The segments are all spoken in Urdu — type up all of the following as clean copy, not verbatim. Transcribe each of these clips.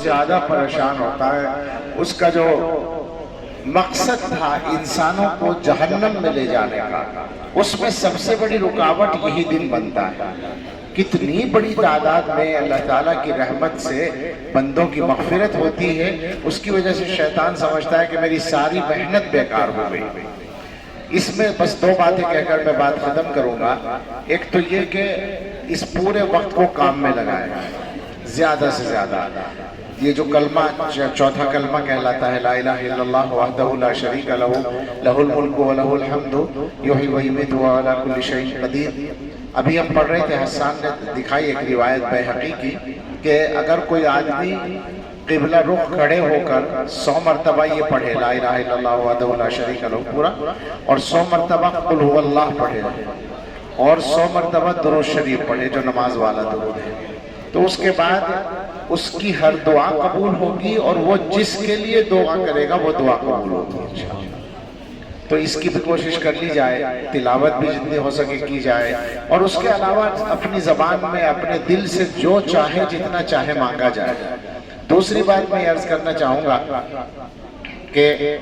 زیادہ پریشان ہوتا ہے، اس کا جو مقصد تھا انسانوں کو جہنم میں لے جانے کا، اس میں سب سے بڑی رکاوٹ یہی دن بنتا ہے۔ کتنی بڑی تعداد میں اللہ تعالیٰ کی رحمت سے بندوں کی مغفرت ہوتی ہے، اس کی وجہ سے شیطان سمجھتا ہے کہ میری ساری محنت بیکار ہو گئی۔ اس میں بس دو باتیں کہہ کر میں بات ختم کروں گا۔ ایک تو یہ کہ اس پورے وقت کو کام میں لگائیں زیادہ سے زیادہ۔ یہ جو کلمہ چوتھا کلمہ کہلاتا ہے، لا الہ الا اللہ وحدہ لا شریک لہ لہ الملک و لہ الحمد یحیی و یمیت وہو علی کل شیء قدیر۔ ابھی ہم پڑھ رہے تھے، حسان نے دکھائی ایک روایت بیہقی کی کہ اگر کوئی آدمی قبلہ رخ کھڑے ہو کر 100 مرتبہ یہ پڑھے لا الہ الا اللہ وحدہ لا شریک لہ پورا، اور 100 مرتبہ قل هو اللہ پڑھے، اور 100 مرتبہ درود شریف پڑھے جو نماز والا درود ہے، تو اس کے بعد اس کی ہر دعا قبول ہوگی، اور وہ جس کے لیے دعا کرے گا وہ دعا قبول ہوگی انشاءاللہ۔ تو اس کی بھی کوشش کر لی جائے، تلاوت بھی جتنی ہو سکے کی جائے، اور اس کے علاوہ اپنی زبان میں اپنے دل سے جو چاہے جتنا چاہے مانگا جائے۔ دوسری بات میں عرض کرنا چاہوں گا کہ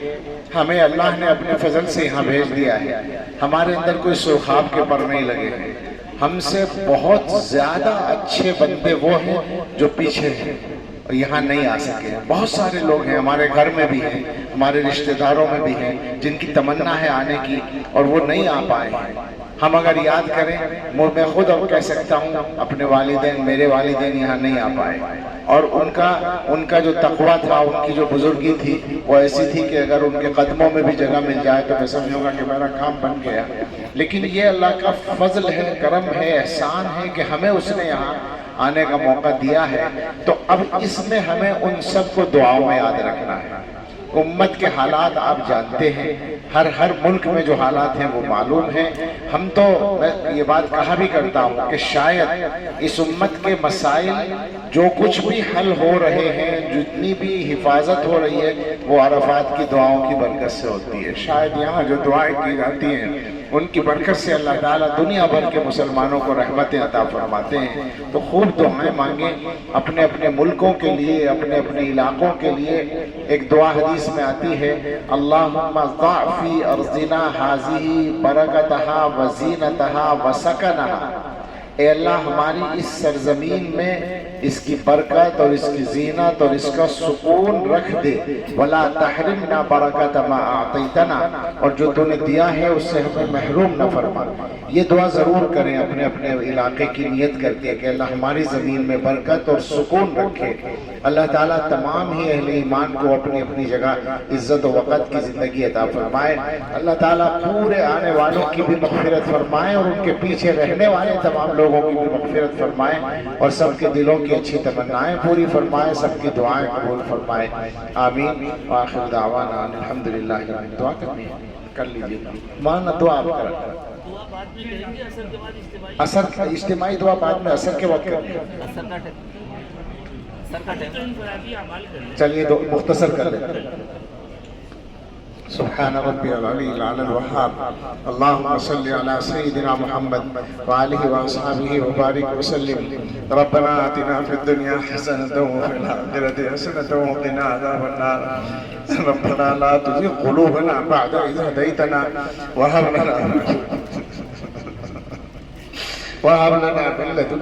ہمیں اللہ نے اپنے فضل سے یہاں بھیج دیا ہے، ہمارے اندر کوئی سرخاب کے پر نہیں لگے ہیں، ہم سے بہت زیادہ اچھے بندے وہ ہیں جو پیچھے ہیں اور یہاں نہیں آ سکے۔ بہت سارے لوگ ہیں، ہمارے گھر میں بھی ہیں، ہمارے رشتہ داروں میں بھی ہیں، جن کی تمنا ہے آنے کی اور وہ نہیں آ پائے ہیں۔ ہم اگر یاد کریں، میں خود اب کہہ سکتا ہوں اپنے والدین، میرے والدین یہاں نہیں آ پائے، اور ان کا جو تقویٰ تھا، ان کی جو بزرگی تھی وہ ایسی تھی کہ اگر ان کے قدموں میں بھی جگہ مل جائے تو میں سمجھوں گا کہ میرا کام بن گیا۔ لیکن یہ اللہ کا فضل ہے، کرم ہے، احسان ہے کہ ہمیں اس نے یہاں آنے کا موقع دیا ہے۔ تو اب اس میں ہمیں ان سب کو دعاؤں میں یاد رکھنا ہے۔ امت کے حالات آپ جانتے ہیں، ہر ملک میں جو حالات ہیں وہ معلوم ہیں۔ ہم تو میں یہ بات کہا بھی کرتا ہوں کہ شاید اس امت کے مسائل جو کچھ بھی حل ہو رہے ہیں، جتنی بھی حفاظت ہو رہی ہے، وہ عرفات کی دعاؤں کی برکت سے ہوتی ہے۔ شاید یہاں جو دعائیں کی جاتی ہیں ان کی برکت سے اللہ تعالیٰ دنیا بھر کے مسلمانوں کو رحمتیں عطا فرماتے ہیں۔ تو خوب دعائیں مانگیں اپنے اپنے ملکوں کے لیے، اپنے اپنے علاقوں کے لیے۔ ایک دعا حدیث میں آتی ہے، اللہم ضع فی ارضنا ھذہ برکتھا وزینتھا وسکنھا، اے اللہ ہماری اس سرزمین میں اس کی برکت اور اس کی زینت اور اس کا سکون رکھ دے، ولا تحرمنا برکت ما اعطیتنا، اور جو تو نے دیا ہے اس سے ہمیں محروم نہ فرما۔ یہ دعا ضرور کریں اپنے اپنے علاقے کی نیت کر کے کہ اللہ ہماری زمین میں برکت اور سکون رکھے۔ اللہ تعالیٰ تمام ہی اہل ایمان کو اپنی اپنی جگہ عزت و وقت کی زندگی عطا فرمائے۔ اللہ تعالیٰ پورے آنے والوں کی بھی مغفرت فرمائے، اور ان کے پیچھے رہنے والے تمام لوگوں کی بھی مغفرت فرمائے، اور سب کے دلوں کی اچھی تمنائیں پوری فرمائے، سب کی دعائیں قبول فرمائے۔ آمین۔ وآخر دعوانا الحمدللہ۔ دعا کرنی ہے کر لیجیے، مانا دعا آپ کریں۔ اثر اجتماعی دعا بعد میں، اثر کے وقت کرنی ہے۔ چلیے مختصر کر لیں۔ سبحان ربی العلی العلی الوہاب، اللہم صلی علی سیدنا محمد وآلہ واصحابہ وبارک وسلم۔ ربنا آتنا فی الدنیا حسنۃ وفی الآخرۃ حسنۃ وقنا عذاب النار۔ ربنا لا تزغ قلوبنا بعد إذ هديتنا وهب لنا من لدنك